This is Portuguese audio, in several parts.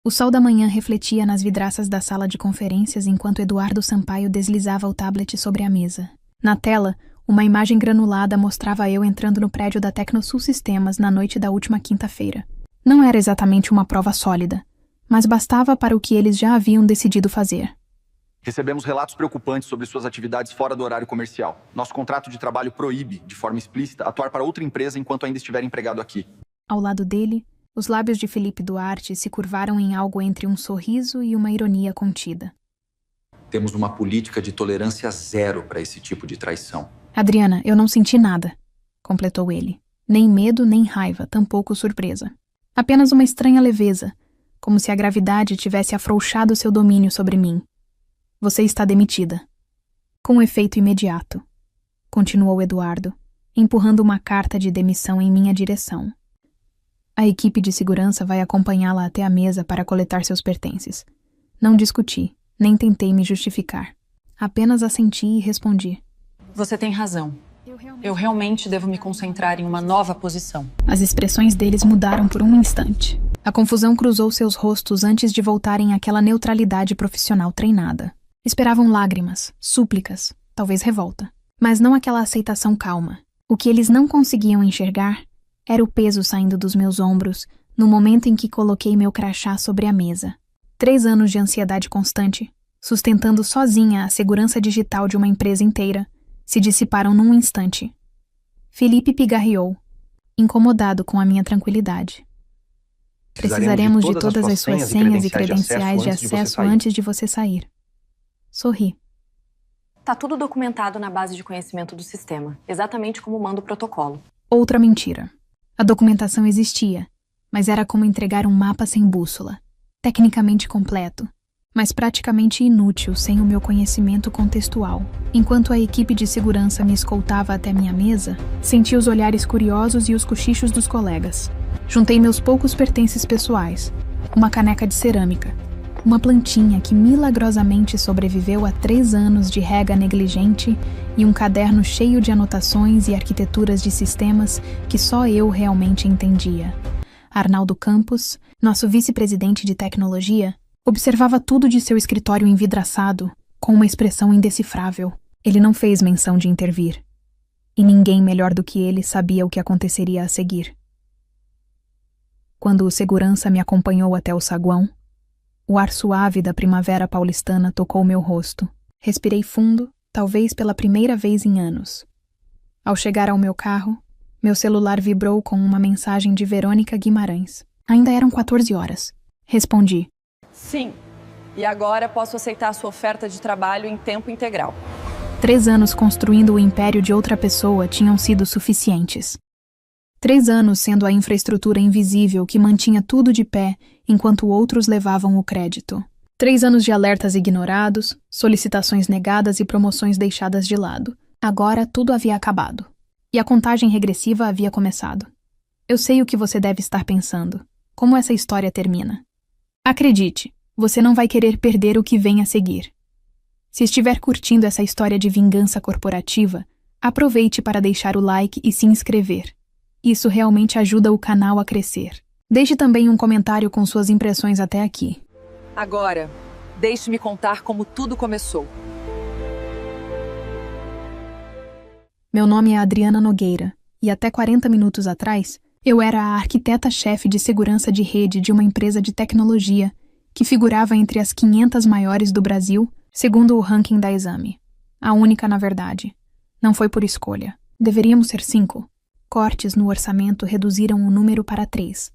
O sol da manhã refletia nas vidraças da sala de conferências enquanto Eduardo Sampaio deslizava o tablet sobre a mesa. Na tela, uma imagem granulada mostrava eu entrando no prédio da Tecnosul Sistemas na noite da última quinta-feira. Não era exatamente uma prova sólida, mas bastava para o que eles já haviam decidido fazer. Recebemos relatos preocupantes sobre suas atividades fora do horário comercial. Nosso contrato de trabalho proíbe, de forma explícita, atuar para outra empresa enquanto ainda estiver empregado aqui. Ao lado dele, os lábios de Felipe Duarte se curvaram em algo entre um sorriso e uma ironia contida. Temos uma política de tolerância zero para esse tipo de traição. Adriana, eu não senti nada, completou ele. Nem medo, nem raiva, tampouco surpresa. Apenas uma estranha leveza, como se a gravidade tivesse afrouxado seu domínio sobre mim. Você está demitida. Com efeito imediato, continuou Eduardo, empurrando uma carta de demissão em minha direção. A equipe de segurança vai acompanhá-la até a mesa para coletar seus pertences. Não discuti, nem tentei me justificar. Apenas assenti e respondi. Você tem razão. Eu realmente devo me concentrar em uma nova posição. As expressões deles mudaram por um instante. A confusão cruzou seus rostos antes de voltarem àquela neutralidade profissional treinada. Esperavam lágrimas, súplicas, talvez revolta. Mas não aquela aceitação calma. O que eles não conseguiam enxergar era o peso saindo dos meus ombros no momento em que coloquei meu crachá sobre a mesa. 3 anos de ansiedade constante, sustentando sozinha a segurança digital de uma empresa inteira, se dissiparam num instante. Felipe pigarreou, incomodado com a minha tranquilidade. Precisaremos de todas as suas senhas e credenciais de acesso antes de você sair. Sorri. Tá tudo documentado na base de conhecimento do sistema, exatamente como manda o protocolo. Outra mentira. A documentação existia, mas era como entregar um mapa sem bússola. Tecnicamente completo, mas praticamente inútil sem o meu conhecimento contextual. Enquanto a equipe de segurança me escoltava até minha mesa, senti os olhares curiosos e os cochichos dos colegas. Juntei meus poucos pertences pessoais, uma caneca de cerâmica, uma plantinha que milagrosamente sobreviveu a 3 anos de rega negligente e um caderno cheio de anotações e arquiteturas de sistemas que só eu realmente entendia. Arnaldo Campos, nosso vice-presidente de tecnologia, observava tudo de seu escritório envidraçado, com uma expressão indecifrável. Ele não fez menção de intervir. E ninguém melhor do que ele sabia o que aconteceria a seguir. Quando o segurança me acompanhou até o saguão, o ar suave da primavera paulistana tocou meu rosto. Respirei fundo, talvez pela primeira vez em anos. Ao chegar ao meu carro, meu celular vibrou com uma mensagem de Verônica Guimarães. Ainda eram 14 horas. Respondi. Sim. E agora posso aceitar a sua oferta de trabalho em tempo integral. 3 anos construindo o império de outra pessoa tinham sido suficientes. 3 anos sendo a infraestrutura invisível que mantinha tudo de pé enquanto outros levavam o crédito. 3 anos de alertas ignorados, solicitações negadas e promoções deixadas de lado. Agora tudo havia acabado. E a contagem regressiva havia começado. Eu sei o que você deve estar pensando. Como essa história termina? Acredite, você não vai querer perder o que vem a seguir. Se estiver curtindo essa história de vingança corporativa, aproveite para deixar o like e se inscrever. Isso realmente ajuda o canal a crescer. Deixe também um comentário com suas impressões até aqui. Agora, deixe-me contar como tudo começou. Meu nome é Adriana Nogueira, e até 40 minutos atrás, eu era a arquiteta-chefe de segurança de rede de uma empresa de tecnologia que figurava entre as 500 maiores do Brasil, segundo o ranking da Exame. A única, na verdade. Não foi por escolha. Deveríamos ser 5. Cortes no orçamento reduziram o número para 3.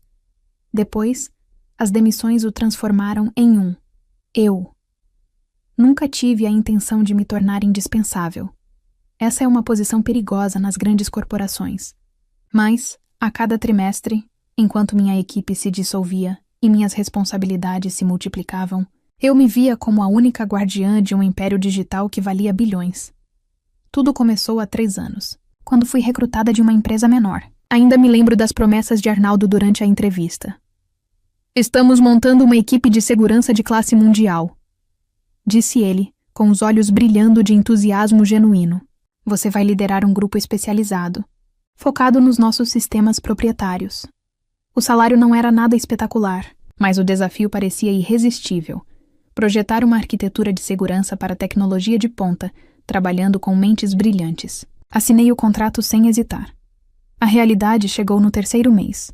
Depois, as demissões o transformaram em 1. Eu. Nunca tive a intenção de me tornar indispensável. Essa é uma posição perigosa nas grandes corporações. Mas, a cada trimestre, enquanto minha equipe se dissolvia e minhas responsabilidades se multiplicavam, eu me via como a única guardiã de um império digital que valia bilhões. Tudo começou há 3 anos, quando fui recrutada de uma empresa menor. Ainda me lembro das promessas de Arnaldo durante a entrevista. Estamos montando uma equipe de segurança de classe mundial, disse ele, com os olhos brilhando de entusiasmo genuíno. Você vai liderar um grupo especializado, focado nos nossos sistemas proprietários. O salário não era nada espetacular, Mas o desafio parecia irresistível. Projetar uma arquitetura de segurança para tecnologia de ponta, trabalhando com mentes brilhantes. Assinei o contrato sem hesitar. A realidade chegou no 3º mês.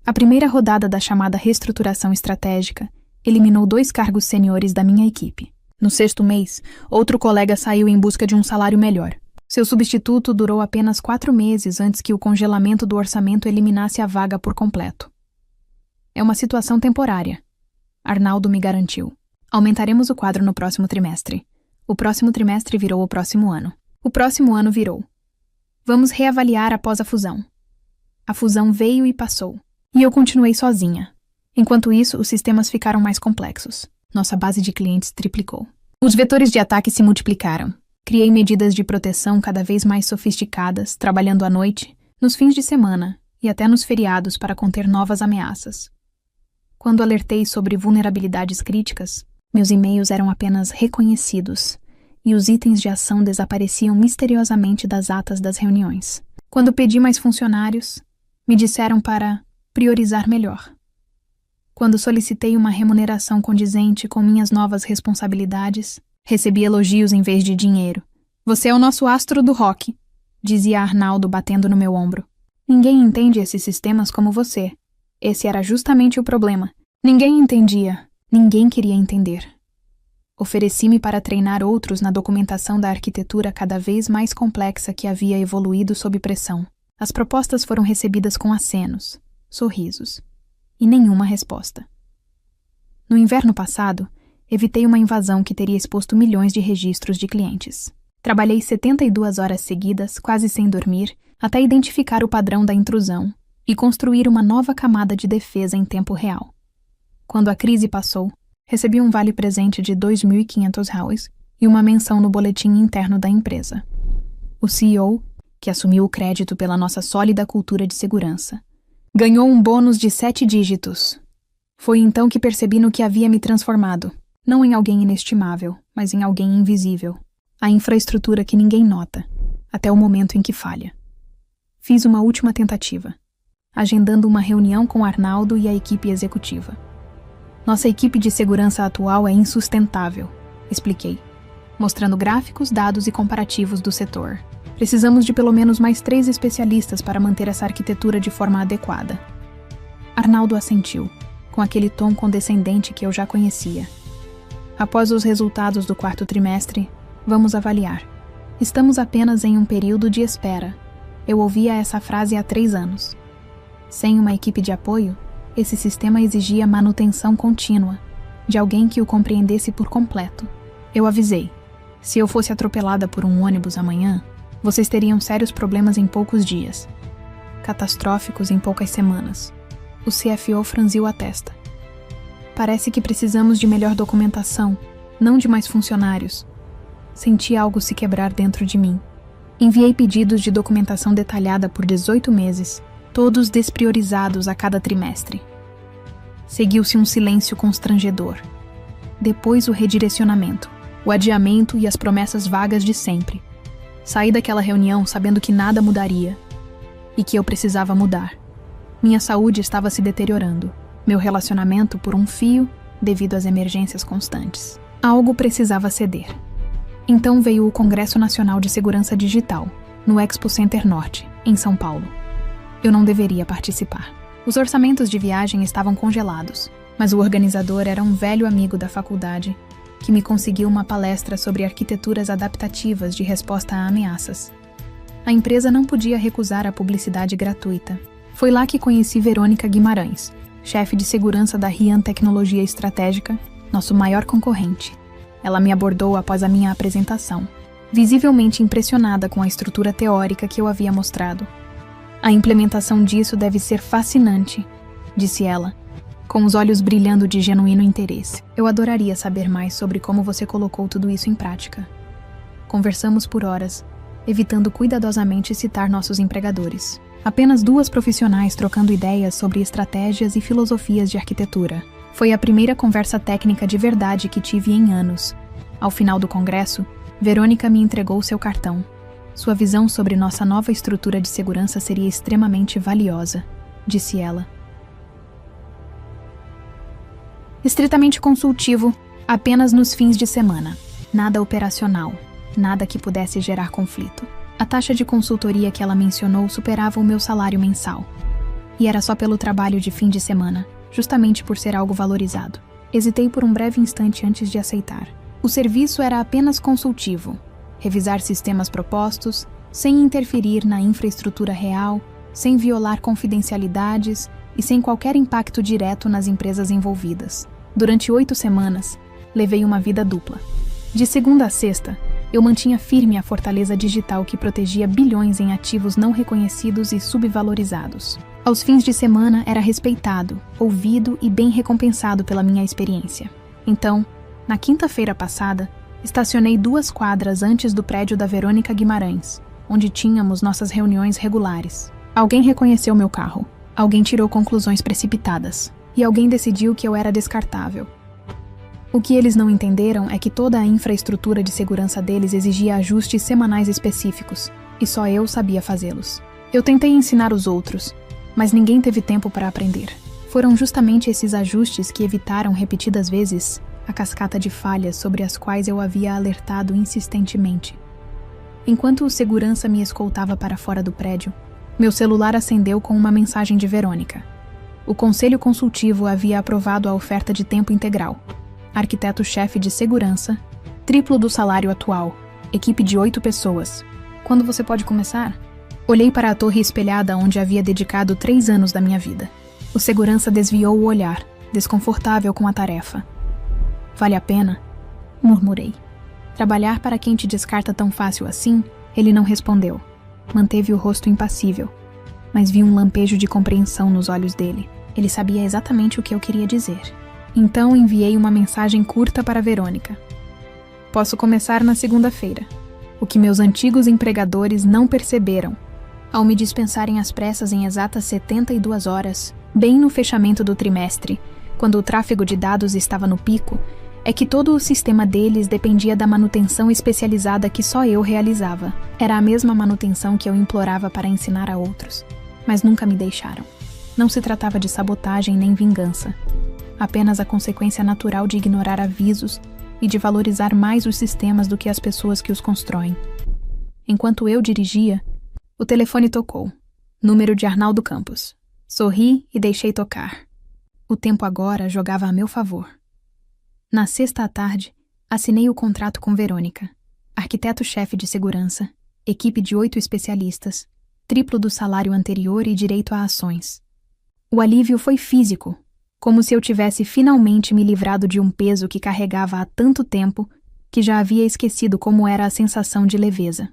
A primeira rodada da chamada reestruturação estratégica eliminou 2 cargos sêniores da minha equipe. No 6º mês, outro colega saiu em busca de um salário melhor. Seu substituto durou apenas 4 meses antes que o congelamento do orçamento eliminasse a vaga por completo. É uma situação temporária, Arnaldo me garantiu. Aumentaremos o quadro no próximo trimestre. O próximo trimestre virou o próximo ano. O próximo ano virou. Vamos reavaliar após a fusão. A fusão veio e passou. E eu continuei sozinha. Enquanto isso, os sistemas ficaram mais complexos. Nossa base de clientes triplicou. Os vetores de ataque se multiplicaram. Criei medidas de proteção cada vez mais sofisticadas, trabalhando à noite, nos fins de semana e até nos feriados para conter novas ameaças. Quando alertei sobre vulnerabilidades críticas, meus e-mails eram apenas reconhecidos e os itens de ação desapareciam misteriosamente das atas das reuniões. Quando pedi mais funcionários, me disseram para priorizar melhor. Quando solicitei uma remuneração condizente com minhas novas responsabilidades, recebi elogios em vez de dinheiro. Você é o nosso astro do rock, dizia Arnaldo batendo no meu ombro. Ninguém entende esses sistemas como você. Esse era justamente o problema. Ninguém entendia. Ninguém queria entender. Ofereci-me para treinar outros na documentação da arquitetura cada vez mais complexa que havia evoluído sob pressão. As propostas foram recebidas com acenos, sorrisos e nenhuma resposta. No inverno passado, evitei uma invasão que teria exposto milhões de registros de clientes. Trabalhei 72 horas seguidas, quase sem dormir, até identificar o padrão da intrusão e construir uma nova camada de defesa em tempo real. Quando a crise passou, recebi um vale-presente de $2.500 e uma menção no boletim interno da empresa. O CEO, que assumiu o crédito pela nossa sólida cultura de segurança, ganhou um bônus de 7 dígitos. Foi então que percebi no que havia me transformado. Não em alguém inestimável, mas em alguém invisível. A infraestrutura que ninguém nota, até o momento em que falha. Fiz uma última tentativa, agendando uma reunião com Arnaldo e a equipe executiva. Nossa equipe de segurança atual é insustentável, expliquei, mostrando gráficos, dados e comparativos do setor. Precisamos de pelo menos mais 3 especialistas para manter essa arquitetura de forma adequada. Arnaldo assentiu, com aquele tom condescendente que eu já conhecia. Após os resultados do 4º trimestre, vamos avaliar. Estamos apenas em um período de espera. Eu ouvia essa frase há 3 anos. Sem uma equipe de apoio, esse sistema exigia manutenção contínua, de alguém que o compreendesse por completo. Eu avisei. Se eu fosse atropelada por um ônibus amanhã, vocês teriam sérios problemas em poucos dias. Catastróficos em poucas semanas. O CFO franziu a testa. Parece que precisamos de melhor documentação, não de mais funcionários. Senti algo se quebrar dentro de mim. Enviei pedidos de documentação detalhada por 18 meses, todos despriorizados a cada trimestre. Seguiu-se um silêncio constrangedor. Depois o redirecionamento, o adiamento e as promessas vagas de sempre. Saí daquela reunião sabendo que nada mudaria e que eu precisava mudar. Minha saúde estava se deteriorando. Meu relacionamento por um fio devido às emergências constantes. Algo precisava ceder. Então veio o Congresso Nacional de Segurança Digital, no Expo Center Norte, em São Paulo. Eu não deveria participar. Os orçamentos de viagem estavam congelados, mas o organizador era um velho amigo da faculdade que me conseguiu uma palestra sobre arquiteturas adaptativas de resposta a ameaças. A empresa não podia recusar a publicidade gratuita. Foi lá que conheci Verônica Guimarães, chefe de segurança da Rian Tecnologia Estratégica, nosso maior concorrente. Ela me abordou após a minha apresentação, visivelmente impressionada com a estrutura teórica que eu havia mostrado. A implementação disso deve ser fascinante, disse ela, com os olhos brilhando de genuíno interesse. Eu adoraria saber mais sobre como você colocou tudo isso em prática. Conversamos por horas, evitando cuidadosamente citar nossos empregadores. Apenas 2 profissionais trocando ideias sobre estratégias e filosofias de arquitetura. Foi a primeira conversa técnica de verdade que tive em anos. Ao final do congresso, Verônica me entregou seu cartão. Sua visão sobre nossa nova estrutura de segurança seria extremamente valiosa, disse ela. Estritamente consultivo, apenas nos fins de semana. Nada operacional, nada que pudesse gerar conflito. A taxa de consultoria que ela mencionou superava o meu salário mensal. E era só pelo trabalho de fim de semana, justamente por ser algo valorizado. Hesitei por um breve instante antes de aceitar. O serviço era apenas consultivo. Revisar sistemas propostos, sem interferir na infraestrutura real, sem violar confidencialidades e sem qualquer impacto direto nas empresas envolvidas. Durante 8 semanas, levei uma vida dupla. De segunda a sexta, eu mantinha firme a fortaleza digital que protegia bilhões em ativos não reconhecidos e subvalorizados. Aos fins de semana, era respeitado, ouvido e bem recompensado pela minha experiência. Então, na quinta-feira passada, estacionei 2 quadras antes do prédio da Verônica Guimarães, onde tínhamos nossas reuniões regulares. Alguém reconheceu meu carro, alguém tirou conclusões precipitadas, e alguém decidiu que eu era descartável. O que eles não entenderam é que toda a infraestrutura de segurança deles exigia ajustes semanais específicos, e só eu sabia fazê-los. Eu tentei ensinar os outros, mas ninguém teve tempo para aprender. Foram justamente esses ajustes que evitaram repetidas vezes a cascata de falhas sobre as quais eu havia alertado insistentemente. Enquanto o segurança me escoltava para fora do prédio, meu celular acendeu com uma mensagem de Verônica. O conselho consultivo havia aprovado a oferta de tempo integral. Arquiteto-chefe de segurança, triplo do salário atual, equipe de 8 pessoas. Quando você pode começar? Olhei para a torre espelhada onde havia dedicado 3 anos da minha vida. O segurança desviou o olhar, desconfortável com a tarefa. Vale a pena? Murmurei. Trabalhar para quem te descarta tão fácil assim? Ele não respondeu. Manteve o rosto impassível, mas vi um lampejo de compreensão nos olhos dele. Ele sabia exatamente o que eu queria dizer. Então enviei uma mensagem curta para Verônica. Posso começar na segunda-feira. O que meus antigos empregadores não perceberam, ao me dispensarem às pressas em exatas 72 horas, bem no fechamento do trimestre, quando o tráfego de dados estava no pico, é que todo o sistema deles dependia da manutenção especializada que só eu realizava. Era a mesma manutenção que eu implorava para ensinar a outros, mas nunca me deixaram. Não se tratava de sabotagem nem vingança, apenas a consequência natural de ignorar avisos e de valorizar mais os sistemas do que as pessoas que os constroem. Enquanto eu dirigia, o telefone tocou. Número de Arnaldo Campos. Sorri e deixei tocar. O tempo agora jogava a meu favor. Na sexta à tarde, assinei o contrato com Verônica, arquiteto-chefe de segurança, equipe de 8 especialistas, triplo do salário anterior e direito a ações. O alívio foi físico, como se eu tivesse finalmente me livrado de um peso que carregava há tanto tempo que já havia esquecido como era a sensação de leveza.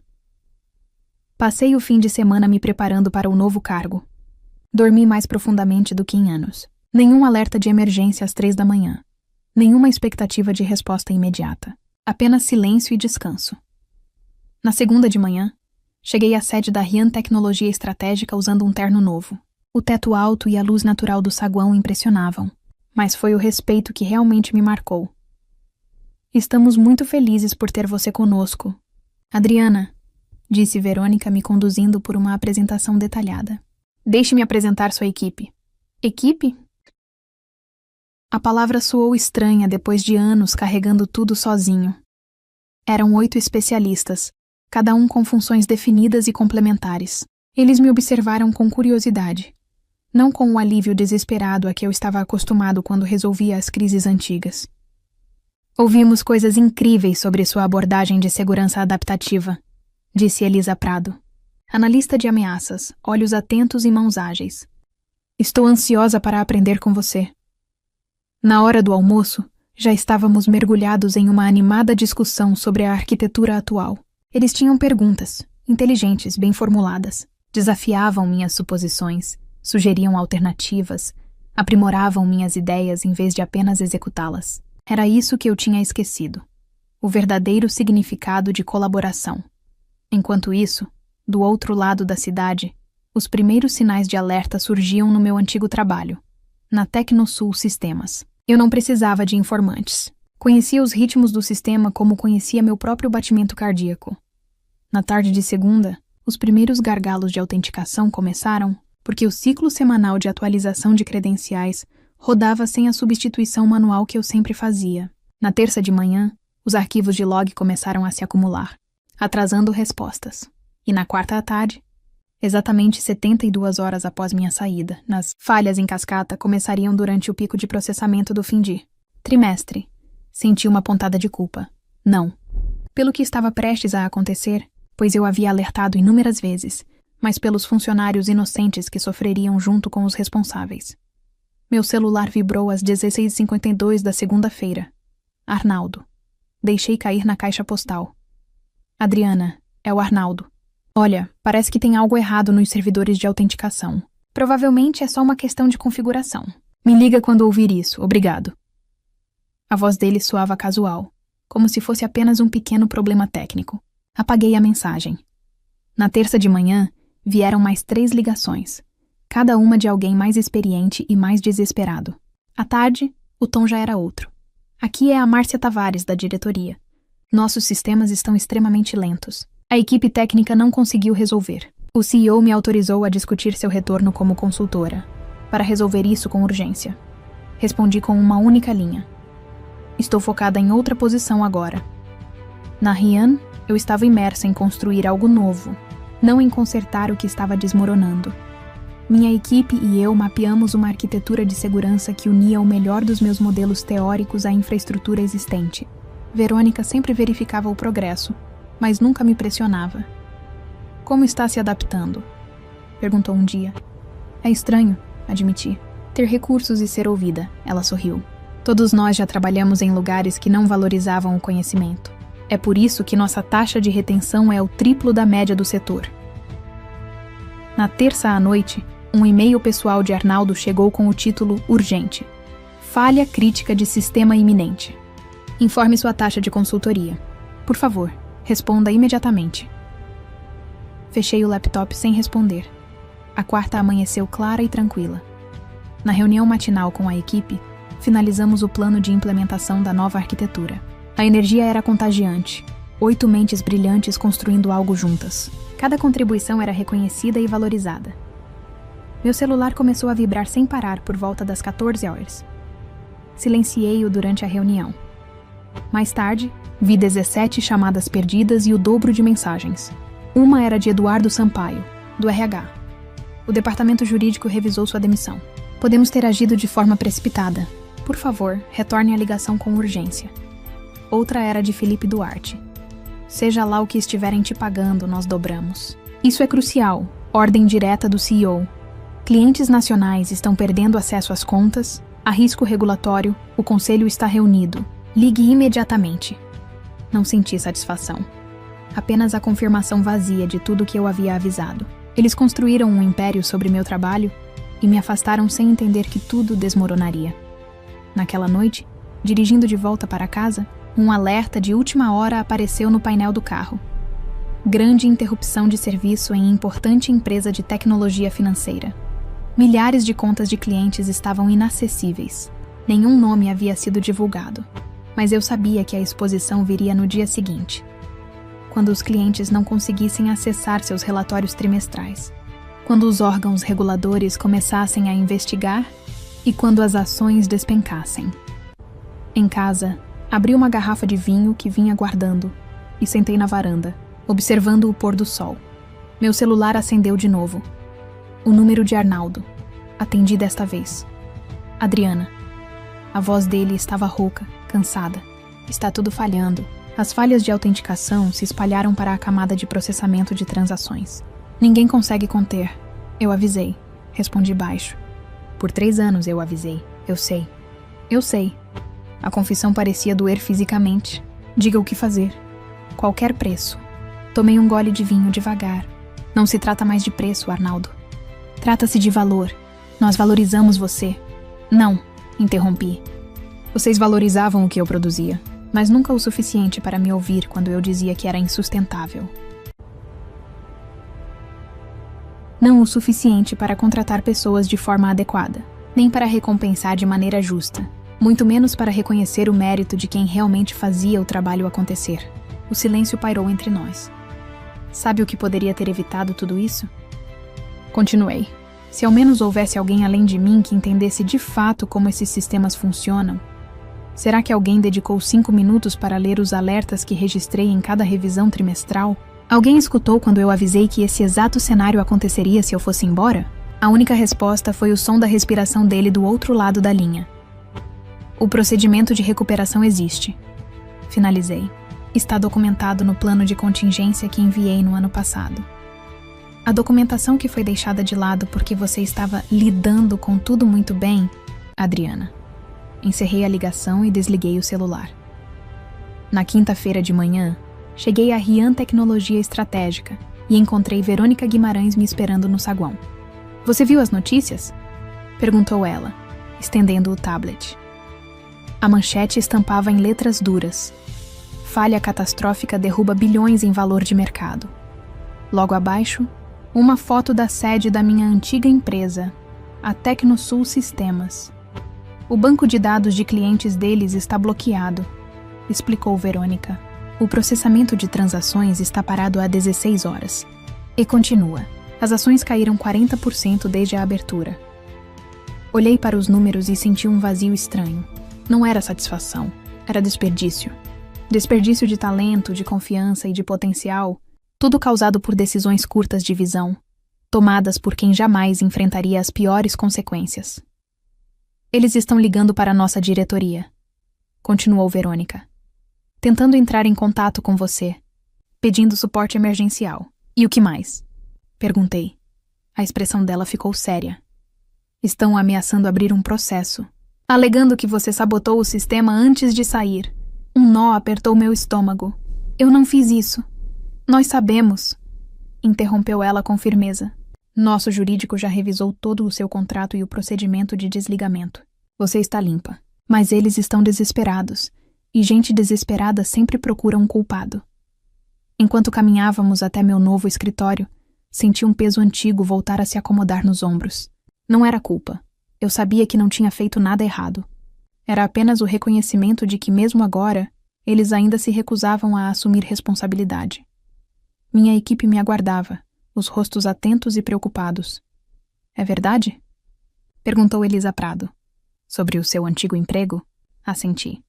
Passei o fim de semana me preparando para o novo cargo. Dormi mais profundamente do que em anos. Nenhum alerta de emergência às 3 da manhã. Nenhuma expectativa de resposta imediata. Apenas silêncio e descanso. Na segunda de manhã, cheguei à sede da Rian Tecnologia Estratégica usando um terno novo. O teto alto e a luz natural do saguão impressionavam, mas foi o respeito que realmente me marcou. Estamos muito felizes por ter você conosco. Adriana, disse Verônica me conduzindo por uma apresentação detalhada. Deixe-me apresentar sua equipe. Equipe? A palavra soou estranha depois de anos carregando tudo sozinho. Eram 8 especialistas, cada um com funções definidas e complementares. Eles me observaram com curiosidade, não com o alívio desesperado a que eu estava acostumado quando resolvia as crises antigas. Ouvimos coisas incríveis sobre sua abordagem de segurança adaptativa, disse Elisa Prado. Analista de ameaças, olhos atentos e mãos ágeis. Estou ansiosa para aprender com você. Na hora do almoço, já estávamos mergulhados em uma animada discussão sobre a arquitetura atual. Eles tinham perguntas, inteligentes, bem formuladas. Desafiavam minhas suposições, sugeriam alternativas, aprimoravam minhas ideias em vez de apenas executá-las. Era isso que eu tinha esquecido. O verdadeiro significado de colaboração. Enquanto isso, do outro lado da cidade, os primeiros sinais de alerta surgiam no meu antigo trabalho, na Tecnosul Sistemas. Eu não precisava de informantes. Conhecia os ritmos do sistema como conhecia meu próprio batimento cardíaco. Na tarde de segunda, os primeiros gargalos de autenticação começaram porque o ciclo semanal de atualização de credenciais rodava sem a substituição manual que eu sempre fazia. Na terça de manhã, os arquivos de log começaram a se acumular, atrasando respostas. E na quarta à tarde, exatamente 72 horas após minha saída, nas falhas em cascata começariam durante o pico de processamento do fim de trimestre. Senti uma pontada de culpa. Não. Pelo que estava prestes a acontecer, pois eu havia alertado inúmeras vezes, mas pelos funcionários inocentes que sofreriam junto com os responsáveis. Meu celular vibrou às 16h52 da segunda-feira. Arnaldo. Deixei cair na caixa postal. Adriana, é o Arnaldo. Olha, parece que tem algo errado nos servidores de autenticação. Provavelmente é só uma questão de configuração. Me liga quando ouvir isso, obrigado. A voz dele soava casual, como se fosse apenas um pequeno problema técnico. Apaguei a mensagem. Na terça de manhã, vieram mais 3 ligações, cada uma de alguém mais experiente e mais desesperado. À tarde, o tom já era outro. Aqui é a Márcia Tavares, da diretoria. Nossos sistemas estão extremamente lentos. A equipe técnica não conseguiu resolver. O CEO me autorizou a discutir seu retorno como consultora, para resolver isso com urgência. Respondi com uma única linha. Estou focada em outra posição agora. Na Rian, eu estava imersa em construir algo novo, não em consertar o que estava desmoronando. Minha equipe e eu mapeamos uma arquitetura de segurança que unia o melhor dos meus modelos teóricos à infraestrutura existente. Verônica sempre verificava o progresso, mas nunca me pressionava. Como está se adaptando? Perguntou um dia. É estranho, admiti. Ter recursos e ser ouvida, ela sorriu. Todos nós já trabalhamos em lugares que não valorizavam o conhecimento. É por isso que nossa taxa de retenção é o triplo da média do setor. Na terça à noite, um e-mail pessoal de Arnaldo chegou com o título urgente. Falha crítica de sistema iminente. Informe sua taxa de consultoria. Por favor, responda imediatamente. Fechei o laptop sem responder. A quarta amanheceu clara e tranquila. Na reunião matinal com a equipe, finalizamos o plano de implementação da nova arquitetura. A energia era contagiante. 8 mentes brilhantes construindo algo juntas. Cada contribuição era reconhecida e valorizada. Meu celular começou a vibrar sem parar por volta das 14 horas. Silenciei-o durante a reunião. Mais tarde, vi 17 chamadas perdidas e o dobro de mensagens. Uma era de Eduardo Sampaio, do RH. O departamento jurídico revisou sua demissão. Podemos ter agido de forma precipitada. Por favor, retorne a ligação com urgência. Outra era de Felipe Duarte. Seja lá o que estiverem te pagando, nós dobramos. Isso é crucial. Ordem direta do CEO. Clientes nacionais estão perdendo acesso às contas. Há risco regulatório. O conselho está reunido. Ligue imediatamente. Não senti satisfação. Apenas a confirmação vazia de tudo que eu havia avisado. Eles construíram um império sobre meu trabalho e me afastaram sem entender que tudo desmoronaria. Naquela noite, dirigindo de volta para casa, um alerta de última hora apareceu no painel do carro. Grande interrupção de serviço em importante empresa de tecnologia financeira. Milhares de contas de clientes estavam inacessíveis. Nenhum nome havia sido divulgado. Mas eu sabia que a exposição viria no dia seguinte, quando os clientes não conseguissem acessar seus relatórios trimestrais, quando os órgãos reguladores começassem a investigar e quando as ações despencassem. Em casa, abri uma garrafa de vinho que vinha guardando e sentei na varanda, observando o pôr do sol. Meu celular acendeu de novo. O número de Arnaldo. Atendi desta vez. Adriana. A voz dele estava rouca, cansada. Está tudo falhando. As falhas de autenticação se espalharam para a camada de processamento de transações. Ninguém consegue conter. Eu avisei. Respondi baixo. Por 3 anos eu avisei. Eu sei. Eu sei. A confissão parecia doer fisicamente. Diga o que fazer. Qualquer preço. Tomei um gole de vinho devagar. Não se trata mais de preço, Arnaldo. Trata-se de valor. Nós valorizamos você. Não, interrompi. Vocês valorizavam o que eu produzia, mas nunca o suficiente para me ouvir quando eu dizia que era insustentável. Não o suficiente para contratar pessoas de forma adequada, nem para recompensar de maneira justa, muito menos para reconhecer o mérito de quem realmente fazia o trabalho acontecer. O silêncio pairou entre nós. Sabe o que poderia ter evitado tudo isso? Continuei. Se ao menos houvesse alguém além de mim que entendesse de fato como esses sistemas funcionam. Será que alguém dedicou 5 minutos para ler os alertas que registrei em cada revisão trimestral? Alguém escutou quando eu avisei que esse exato cenário aconteceria se eu fosse embora? A única resposta foi o som da respiração dele do outro lado da linha. O procedimento de recuperação existe. Finalizei. Está documentado no plano de contingência que enviei no ano passado. A documentação que foi deixada de lado porque você estava lidando com tudo muito bem, Adriana. Encerrei a ligação e desliguei o celular. Na quinta-feira de manhã, cheguei à Rian Tecnologia Estratégica e encontrei Verônica Guimarães me esperando no saguão. Você viu as notícias? Perguntou ela, estendendo o tablet. A manchete estampava em letras duras. Falha catastrófica derruba bilhões em valor de mercado. Logo abaixo, uma foto da sede da minha antiga empresa, a Tecnosul Sistemas. O banco de dados de clientes deles está bloqueado, explicou Verônica. O processamento de transações está parado há 16 horas. E continua. As ações caíram 40% desde a abertura. Olhei para os números e senti um vazio estranho. Não era satisfação, era desperdício. Desperdício de talento, de confiança e de potencial, tudo causado por decisões curtas de visão, tomadas por quem jamais enfrentaria as piores consequências. Eles estão ligando para a nossa diretoria, continuou Verônica. Tentando entrar em contato com você, pedindo suporte emergencial. E o que mais? Perguntei. A expressão dela ficou séria. Estão ameaçando abrir um processo, alegando que você sabotou o sistema antes de sair. Um nó apertou meu estômago. Eu não fiz isso. Nós sabemos, interrompeu ela com firmeza. Nosso jurídico já revisou todo o seu contrato e o procedimento de desligamento. Você está limpa. Mas eles estão desesperados, e gente desesperada sempre procura um culpado. Enquanto caminhávamos até meu novo escritório, senti um peso antigo voltar a se acomodar nos ombros. Não era culpa. Eu sabia que não tinha feito nada errado. Era apenas o reconhecimento de que, mesmo agora, eles ainda se recusavam a assumir responsabilidade. Minha equipe me aguardava, os rostos atentos e preocupados. É verdade? Perguntou Elisa Prado. Sobre o seu antigo emprego? Assenti.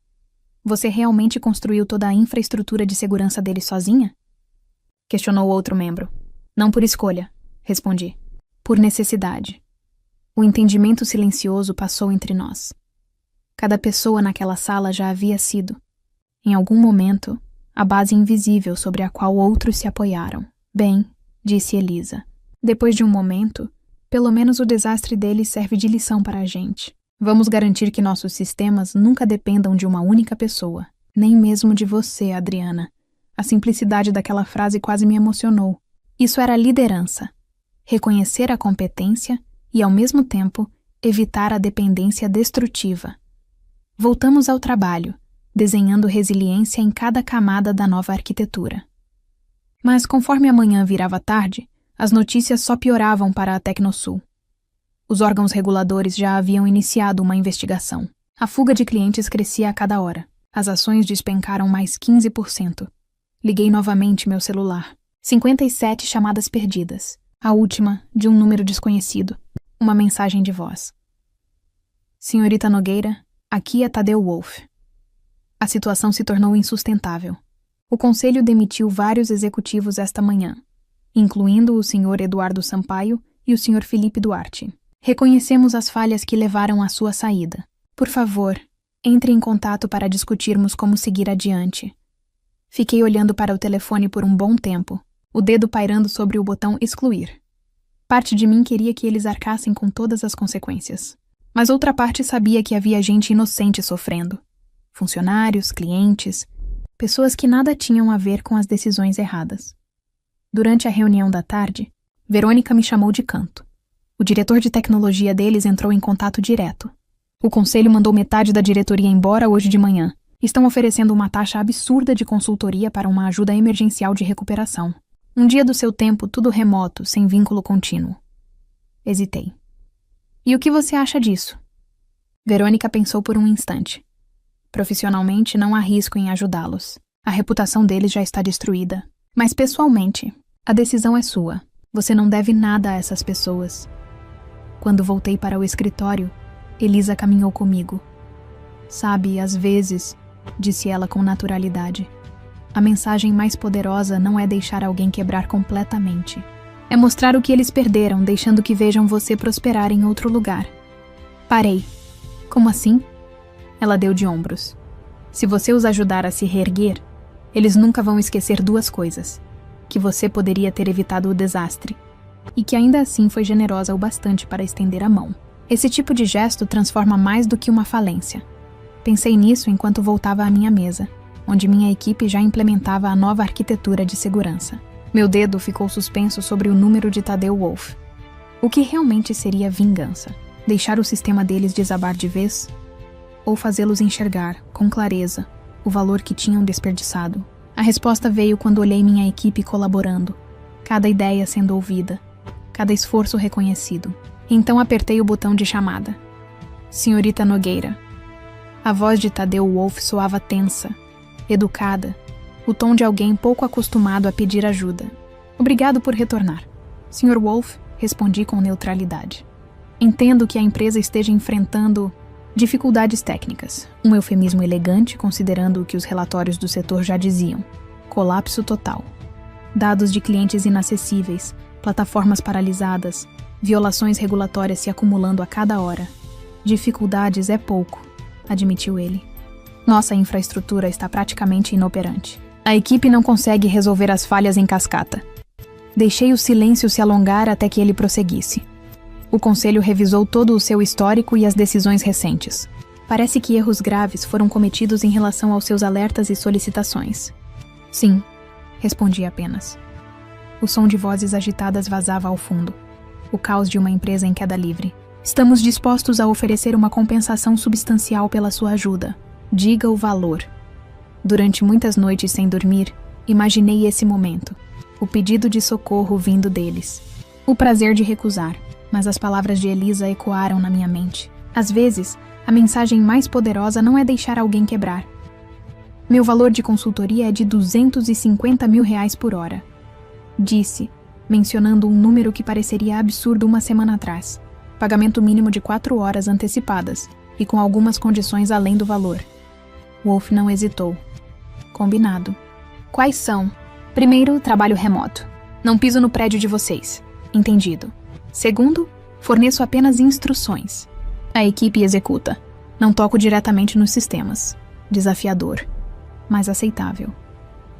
Você realmente construiu toda a infraestrutura de segurança dele sozinha? Questionou outro membro. Não por escolha, respondi. Por necessidade. O entendimento silencioso passou entre nós. Cada pessoa naquela sala já havia sido, em algum momento, a base invisível sobre a qual outros se apoiaram. Bem, disse Elisa. Depois de um momento, pelo menos o desastre deles serve de lição para a gente. Vamos garantir que nossos sistemas nunca dependam de uma única pessoa, nem mesmo de você, Adriana. A simplicidade daquela frase quase me emocionou. Isso era liderança. Reconhecer a competência e, ao mesmo tempo, evitar a dependência destrutiva. Voltamos ao trabalho, desenhando resiliência em cada camada da nova arquitetura. Mas, conforme a manhã virava tarde, as notícias só pioravam para a Tecnosul. Os órgãos reguladores já haviam iniciado uma investigação. A fuga de clientes crescia a cada hora. As ações despencaram mais 15%. Liguei novamente meu celular. 57 chamadas perdidas. A última, de um número desconhecido. Uma mensagem de voz. Senhorita Nogueira, aqui é Tadeu Wolff. A situação se tornou insustentável. O conselho demitiu vários executivos esta manhã, incluindo o Sr. Eduardo Sampaio e o Sr. Felipe Duarte. Reconhecemos as falhas que levaram à sua saída. Por favor, entre em contato para discutirmos como seguir adiante. Fiquei olhando para o telefone por um bom tempo, o dedo pairando sobre o botão excluir. Parte de mim queria que eles arcassem com todas as consequências. Mas outra parte sabia que havia gente inocente sofrendo. Funcionários, clientes, pessoas que nada tinham a ver com as decisões erradas. Durante a reunião da tarde, Verônica me chamou de canto. O diretor de tecnologia deles entrou em contato direto. O conselho mandou metade da diretoria embora hoje de manhã. Estão oferecendo uma taxa absurda de consultoria para uma ajuda emergencial de recuperação. Um dia do seu tempo, tudo remoto, sem vínculo contínuo. Hesitei. E o que você acha disso? Verônica pensou por um instante. Profissionalmente, não há risco em ajudá-los. A reputação deles já está destruída. Mas pessoalmente, a decisão é sua. Você não deve nada a essas pessoas. Quando voltei para o escritório, Elisa caminhou comigo. Sabe, às vezes, disse ela com naturalidade, a mensagem mais poderosa não é deixar alguém quebrar completamente. É mostrar o que eles perderam, deixando que vejam você prosperar em outro lugar. Parei. Como assim? Ela deu de ombros. Se você os ajudar a se reerguer, eles nunca vão esquecer duas coisas: que você poderia ter evitado o desastre, e que ainda assim foi generosa o bastante para estender a mão. Esse tipo de gesto transforma mais do que uma falência. Pensei nisso enquanto voltava à minha mesa, onde minha equipe já implementava a nova arquitetura de segurança. Meu dedo ficou suspenso sobre o número de Tadeu Wolff. O que realmente seria vingança? Deixar o sistema deles desabar de vez? Ou fazê-los enxergar, com clareza, o valor que tinham desperdiçado? A resposta veio quando olhei minha equipe colaborando, cada ideia sendo ouvida, cada esforço reconhecido. Então apertei o botão de chamada. Senhorita Nogueira. A voz de Tadeu Wolff soava tensa, educada, o tom de alguém pouco acostumado a pedir ajuda. Obrigado por retornar. Sr. Wolff, respondi com neutralidade. Entendo que a empresa esteja enfrentando dificuldades técnicas, um eufemismo elegante considerando o que os relatórios do setor já diziam. Colapso total. Dados de clientes inacessíveis, plataformas paralisadas, violações regulatórias se acumulando a cada hora. Dificuldades é pouco, admitiu ele. Nossa infraestrutura está praticamente inoperante. A equipe não consegue resolver as falhas em cascata. Deixei o silêncio se alongar até que ele prosseguisse. O conselho revisou todo o seu histórico e as decisões recentes. Parece que erros graves foram cometidos em relação aos seus alertas e solicitações. Sim, respondi apenas. O som de vozes agitadas vazava ao fundo. O caos de uma empresa em queda livre. Estamos dispostos a oferecer uma compensação substancial pela sua ajuda. Diga o valor. Durante muitas noites sem dormir, imaginei esse momento. O pedido de socorro vindo deles. O prazer de recusar, mas as palavras de Elisa ecoaram na minha mente. Às vezes, a mensagem mais poderosa não é deixar alguém quebrar. Meu valor de consultoria é de R$250 mil por hora. Disse, mencionando um número que pareceria absurdo uma semana atrás. Pagamento mínimo de 4 horas antecipadas, e com algumas condições além do valor. Wolff não hesitou. Combinado. Quais são? Primeiro, trabalho remoto. Não piso no prédio de vocês. Entendido. Segundo, forneço apenas instruções. A equipe executa. Não toco diretamente nos sistemas. Desafiador, mas aceitável.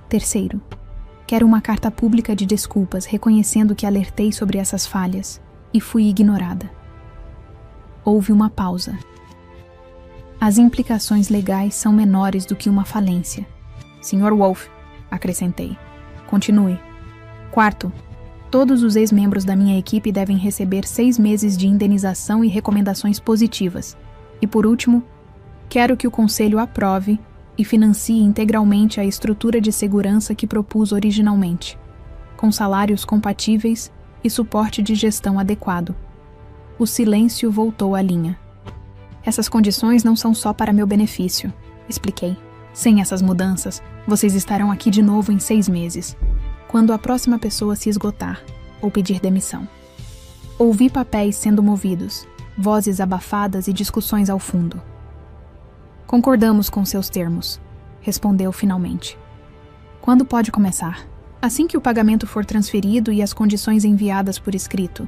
Terceiro, quero uma carta pública de desculpas reconhecendo que alertei sobre essas falhas e fui ignorada. Houve uma pausa. As implicações legais são menores do que uma falência. Sr. Wolff, acrescentei. Continue. Quarto, todos os ex-membros da minha equipe devem receber 6 meses de indenização e recomendações positivas. E por último, quero que o Conselho aprove e financie integralmente a estrutura de segurança que propus originalmente, com salários compatíveis e suporte de gestão adequado. O silêncio voltou à linha. Essas condições não são só para meu benefício, expliquei. Sem essas mudanças, vocês estarão aqui de novo em 6 meses, quando a próxima pessoa se esgotar ou pedir demissão. Ouvi papéis sendo movidos, vozes abafadas e discussões ao fundo. Concordamos com seus termos, respondeu finalmente. Quando pode começar? Assim que o pagamento for transferido e as condições enviadas por escrito,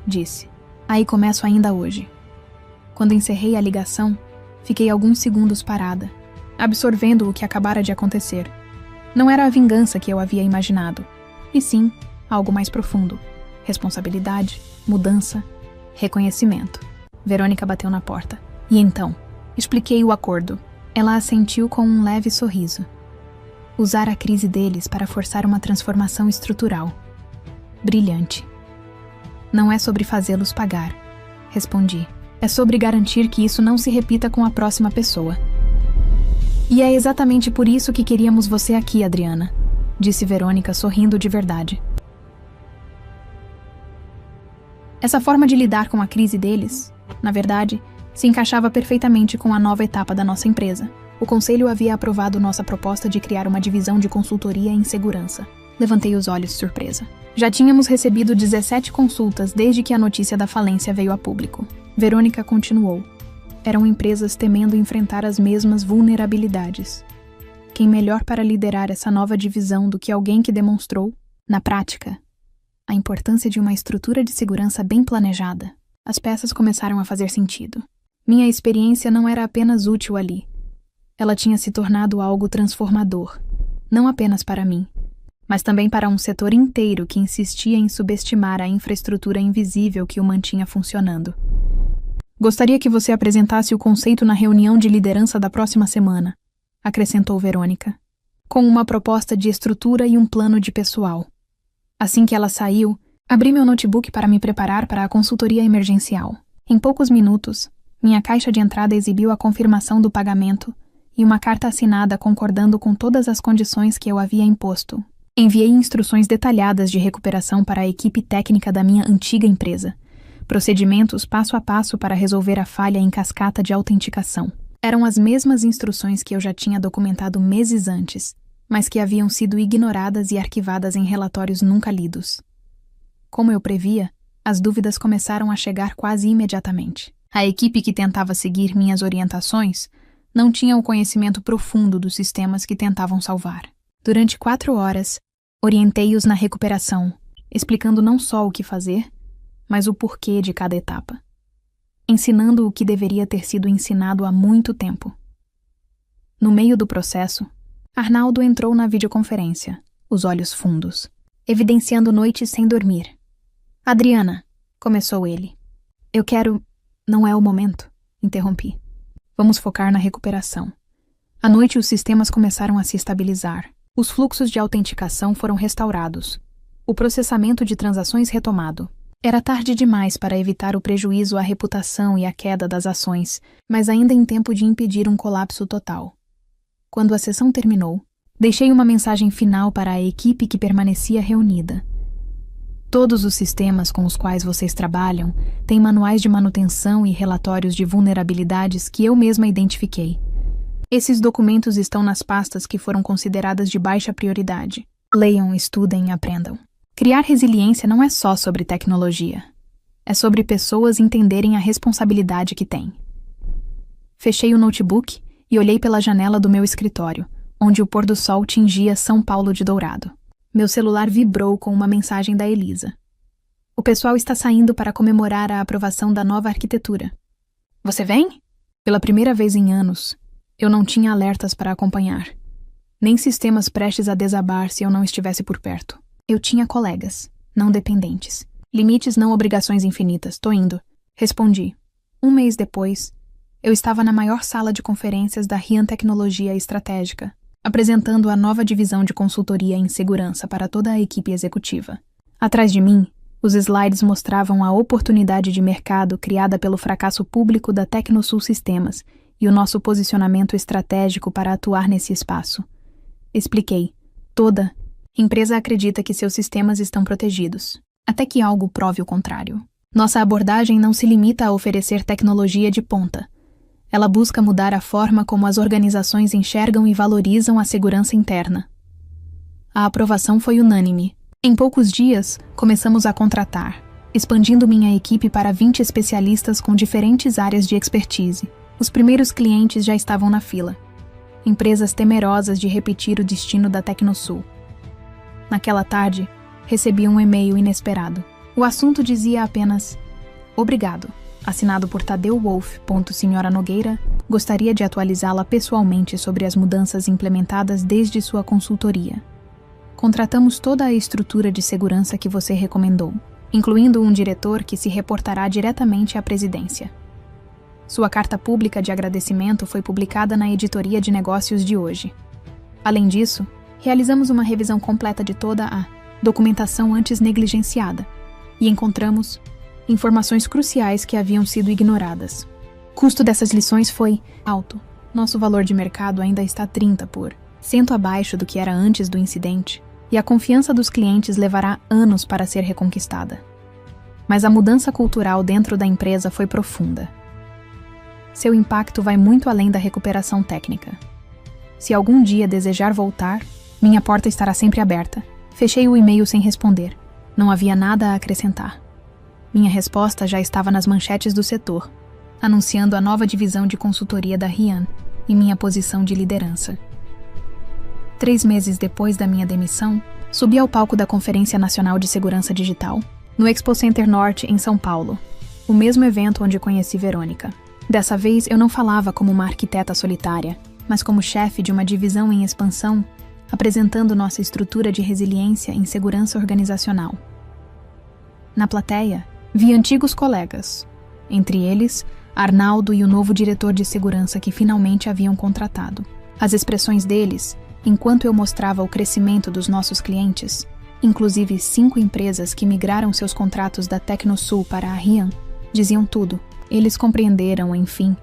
disse. Aí começo ainda hoje. Quando encerrei a ligação, fiquei alguns segundos parada, absorvendo o que acabara de acontecer. Não era a vingança que eu havia imaginado, e sim, algo mais profundo. Responsabilidade, mudança, reconhecimento. Verônica bateu na porta. E então? Expliquei o acordo. Ela assentiu com um leve sorriso. Usar a crise deles para forçar uma transformação estrutural. Brilhante. Não é sobre fazê-los pagar, respondi. É sobre garantir que isso não se repita com a próxima pessoa. E é exatamente por isso que queríamos você aqui, Adriana, disse Verônica sorrindo de verdade. Essa forma de lidar com a crise deles, na verdade, se encaixava perfeitamente com a nova etapa da nossa empresa. O Conselho havia aprovado nossa proposta de criar uma divisão de consultoria em segurança. Levantei os olhos, surpresa. Já tínhamos recebido 17 consultas desde que a notícia da falência veio a público. Verônica continuou. Eram empresas temendo enfrentar as mesmas vulnerabilidades. Quem melhor para liderar essa nova divisão do que alguém que demonstrou, na prática, a importância de uma estrutura de segurança bem planejada? As peças começaram a fazer sentido. Minha experiência não era apenas útil ali. Ela tinha se tornado algo transformador, não apenas para mim, mas também para um setor inteiro que insistia em subestimar a infraestrutura invisível que o mantinha funcionando. Gostaria que você apresentasse o conceito na reunião de liderança da próxima semana, acrescentou Verônica, com uma proposta de estrutura e um plano de pessoal. Assim que ela saiu, abri meu notebook para me preparar para a consultoria emergencial. Em poucos minutos, minha caixa de entrada exibiu a confirmação do pagamento e uma carta assinada concordando com todas as condições que eu havia imposto. Enviei instruções detalhadas de recuperação para a equipe técnica da minha antiga empresa. Procedimentos passo a passo para resolver a falha em cascata de autenticação. Eram as mesmas instruções que eu já tinha documentado meses antes, mas que haviam sido ignoradas e arquivadas em relatórios nunca lidos. Como eu previa, as dúvidas começaram a chegar quase imediatamente. A equipe que tentava seguir minhas orientações não tinha o conhecimento profundo dos sistemas que tentavam salvar. Durante 4 horas, orientei-os na recuperação, explicando não só o que fazer, mas o porquê de cada etapa. Ensinando o que deveria ter sido ensinado há muito tempo. No meio do processo, Arnaldo entrou na videoconferência, os olhos fundos, evidenciando noites sem dormir. Adriana, começou ele. Eu quero... Não é o momento, interrompi. Vamos focar na recuperação. À noite os sistemas começaram a se estabilizar. Os fluxos de autenticação foram restaurados. O processamento de transações retomado. Era tarde demais para evitar o prejuízo à reputação e a queda das ações, mas ainda em tempo de impedir um colapso total. Quando a sessão terminou, deixei uma mensagem final para a equipe que permanecia reunida. Todos os sistemas com os quais vocês trabalham têm manuais de manutenção e relatórios de vulnerabilidades que eu mesma identifiquei. Esses documentos estão nas pastas que foram consideradas de baixa prioridade. Leiam, estudem e aprendam. Criar resiliência não é só sobre tecnologia. É sobre pessoas entenderem a responsabilidade que têm. Fechei o notebook e olhei pela janela do meu escritório, onde o pôr do sol tingia São Paulo de dourado. Meu celular vibrou com uma mensagem da Elisa. O pessoal está saindo para comemorar a aprovação da nova arquitetura. Você vem? Pela primeira vez em anos, eu não tinha alertas para acompanhar. Nem sistemas prestes a desabar se eu não estivesse por perto. Eu tinha colegas, não dependentes. Limites, não obrigações infinitas. Tô indo. Respondi. 1 mês depois, eu estava na maior sala de conferências da Rian Tecnologia Estratégica, apresentando a nova divisão de consultoria em segurança para toda a equipe executiva. Atrás de mim, os slides mostravam a oportunidade de mercado criada pelo fracasso público da Tecnosul Sistemas e o nosso posicionamento estratégico para atuar nesse espaço. Expliquei. Toda empresa acredita que seus sistemas estão protegidos, até que algo prove o contrário. Nossa abordagem não se limita a oferecer tecnologia de ponta. Ela busca mudar a forma como as organizações enxergam e valorizam a segurança interna. A aprovação foi unânime. Em poucos dias, começamos a contratar, expandindo minha equipe para 20 especialistas com diferentes áreas de expertise. Os primeiros clientes já estavam na fila. Empresas temerosas de repetir o destino da Tecnosul. Naquela tarde, recebi um e-mail inesperado. O assunto dizia apenas: "Obrigado. Assinado por Tadeu Wolff. Senhora Nogueira, gostaria de atualizá-la pessoalmente sobre as mudanças implementadas desde sua consultoria. Contratamos toda a estrutura de segurança que você recomendou, incluindo um diretor que se reportará diretamente à presidência. Sua carta pública de agradecimento foi publicada na editoria de negócios de hoje. Além disso, realizamos uma revisão completa de toda a documentação antes negligenciada e encontramos informações cruciais que haviam sido ignoradas. O custo dessas lições foi alto. Nosso valor de mercado ainda está 30% abaixo do que era antes do incidente, e a confiança dos clientes levará anos para ser reconquistada. Mas a mudança cultural dentro da empresa foi profunda. Seu impacto vai muito além da recuperação técnica. Se algum dia desejar voltar, minha porta estará sempre aberta. Fechei o e-mail sem responder. Não havia nada a acrescentar. Minha resposta já estava nas manchetes do setor, anunciando a nova divisão de consultoria da Rian e minha posição de liderança. 3 meses depois da minha demissão, subi ao palco da Conferência Nacional de Segurança Digital, no Expo Center Norte, em São Paulo, o mesmo evento onde conheci Verônica. Dessa vez, eu não falava como uma arquiteta solitária, mas como chefe de uma divisão em expansão, apresentando nossa estrutura de resiliência em segurança organizacional. Na plateia, vi antigos colegas, entre eles, Arnaldo e o novo diretor de segurança que finalmente haviam contratado. As expressões deles, enquanto eu mostrava o crescimento dos nossos clientes, inclusive 5 empresas que migraram seus contratos da Tecnosul para a Rian, diziam tudo. Eles compreenderam, enfim,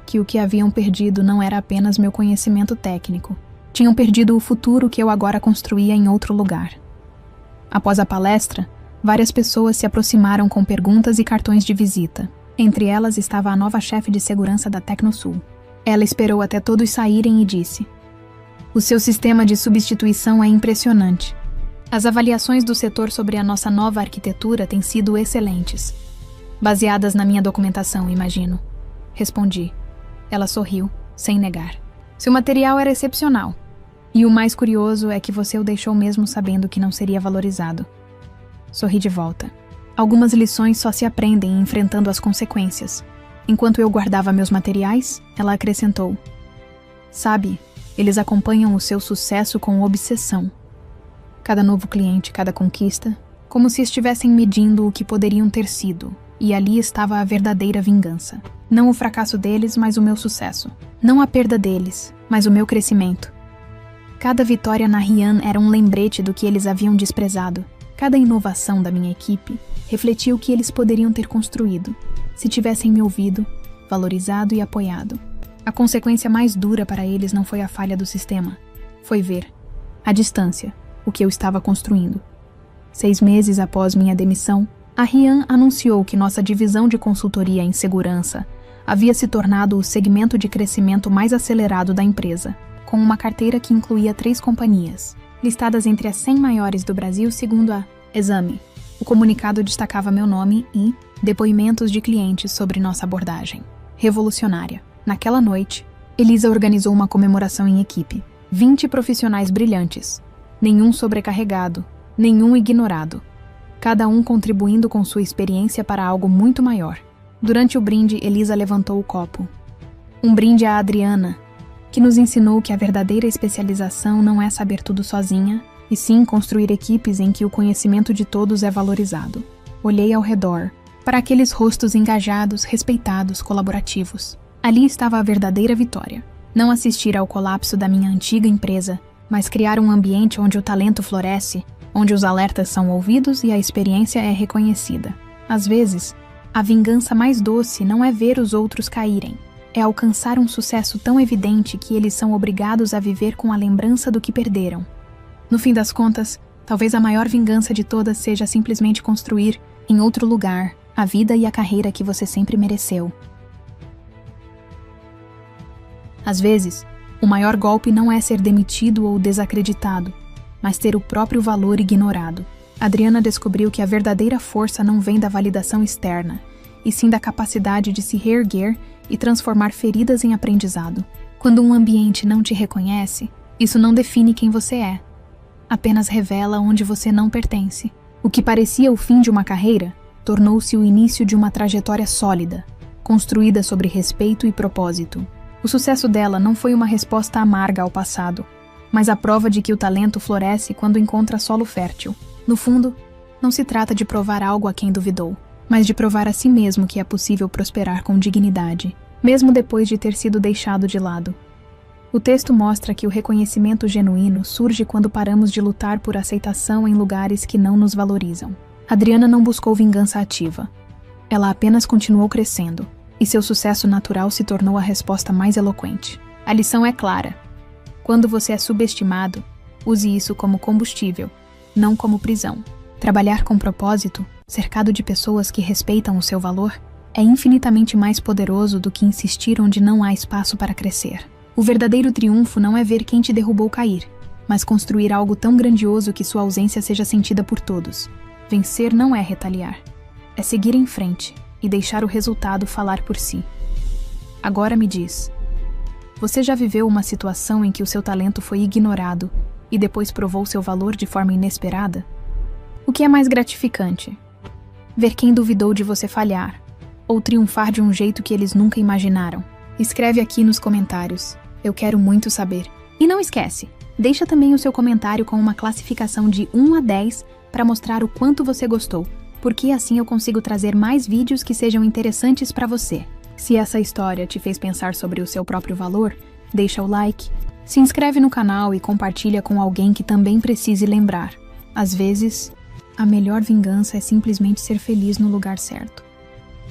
que o que haviam perdido não era apenas meu conhecimento técnico. Tinham perdido o futuro que eu agora construía em outro lugar. Após a palestra, várias pessoas se aproximaram com perguntas e cartões de visita. Entre elas estava a nova chefe de segurança da Tecnosul. Ela esperou até todos saírem e disse: "O seu sistema de substituição é impressionante. As avaliações do setor sobre a nossa nova arquitetura têm sido excelentes. Baseadas na minha documentação, imagino." Respondi. Ela sorriu, sem negar. "Seu material era excepcional. E o mais curioso é que você o deixou mesmo sabendo que não seria valorizado." Sorri de volta. "Algumas lições só se aprendem enfrentando as consequências." Enquanto eu guardava meus materiais, ela acrescentou: "Sabe, eles acompanham o seu sucesso com obsessão. Cada novo cliente, cada conquista, como se estivessem medindo o que poderiam ter sido, e ali estava a verdadeira vingança. Não o fracasso deles, mas o meu sucesso. Não a perda deles, mas o meu crescimento. Cada vitória na Rian era um lembrete do que eles haviam desprezado. Cada inovação da minha equipe refletia o que eles poderiam ter construído, se tivessem me ouvido, valorizado e apoiado. A consequência mais dura para eles não foi a falha do sistema. Foi ver, à distância, o que eu estava construindo. 6 meses após minha demissão, a Rian anunciou que nossa divisão de consultoria em segurança havia se tornado o segmento de crescimento mais acelerado da empresa, com uma carteira que incluía 3 companhias, listadas entre as 100 maiores do Brasil segundo a Exame. O comunicado destacava meu nome e depoimentos de clientes sobre nossa abordagem revolucionária. Naquela noite, Elisa organizou uma comemoração em equipe. 20 profissionais brilhantes, nenhum sobrecarregado, nenhum ignorado. Cada um contribuindo com sua experiência para algo muito maior. Durante o brinde, Elisa levantou o copo. Um brinde à Adriana, que nos ensinou que a verdadeira especialização não é saber tudo sozinha, e sim construir equipes em que o conhecimento de todos é valorizado. Olhei ao redor, para aqueles rostos engajados, respeitados, colaborativos. Ali estava a verdadeira vitória. Não assistir ao colapso da minha antiga empresa, mas criar um ambiente onde o talento floresce, onde os alertas são ouvidos e a experiência é reconhecida. Às vezes, a vingança mais doce não é ver os outros caírem, é alcançar um sucesso tão evidente que eles são obrigados a viver com a lembrança do que perderam. No fim das contas, talvez a maior vingança de todas seja simplesmente construir, em outro lugar, a vida e a carreira que você sempre mereceu. Às vezes, o maior golpe não é ser demitido ou desacreditado, mas ter o próprio valor ignorado. Adriana descobriu que a verdadeira força não vem da validação externa, e sim da capacidade de se reerguer e transformar feridas em aprendizado. Quando um ambiente não te reconhece, isso não define quem você é. Apenas revela onde você não pertence. O que parecia o fim de uma carreira, tornou-se o início de uma trajetória sólida, construída sobre respeito e propósito. O sucesso dela não foi uma resposta amarga ao passado, mas a prova de que o talento floresce quando encontra solo fértil. No fundo, não se trata de provar algo a quem duvidou, mas de provar a si mesmo que é possível prosperar com dignidade, mesmo depois de ter sido deixado de lado. O texto mostra que o reconhecimento genuíno surge quando paramos de lutar por aceitação em lugares que não nos valorizam. Adriana não buscou vingança ativa. Ela apenas continuou crescendo, e seu sucesso natural se tornou a resposta mais eloquente. A lição é clara. Quando você é subestimado, use isso como combustível, não como prisão. Trabalhar com propósito, cercado de pessoas que respeitam o seu valor, é infinitamente mais poderoso do que insistir onde não há espaço para crescer. O verdadeiro triunfo não é ver quem te derrubou cair, mas construir algo tão grandioso que sua ausência seja sentida por todos. Vencer não é retaliar. É seguir em frente e deixar o resultado falar por si. Agora me diz, você já viveu uma situação em que o seu talento foi ignorado e depois provou seu valor de forma inesperada? O que é mais gratificante? Ver quem duvidou de você falhar, ou triunfar de um jeito que eles nunca imaginaram? Escreve aqui nos comentários. Eu quero muito saber. E não esquece, deixa também o seu comentário com uma classificação de 1 a 10 para mostrar o quanto você gostou, porque assim eu consigo trazer mais vídeos que sejam interessantes para você. Se essa história te fez pensar sobre o seu próprio valor, deixa o like, se inscreve no canal e compartilha com alguém que também precise lembrar. Às vezes, a melhor vingança é simplesmente ser feliz no lugar certo.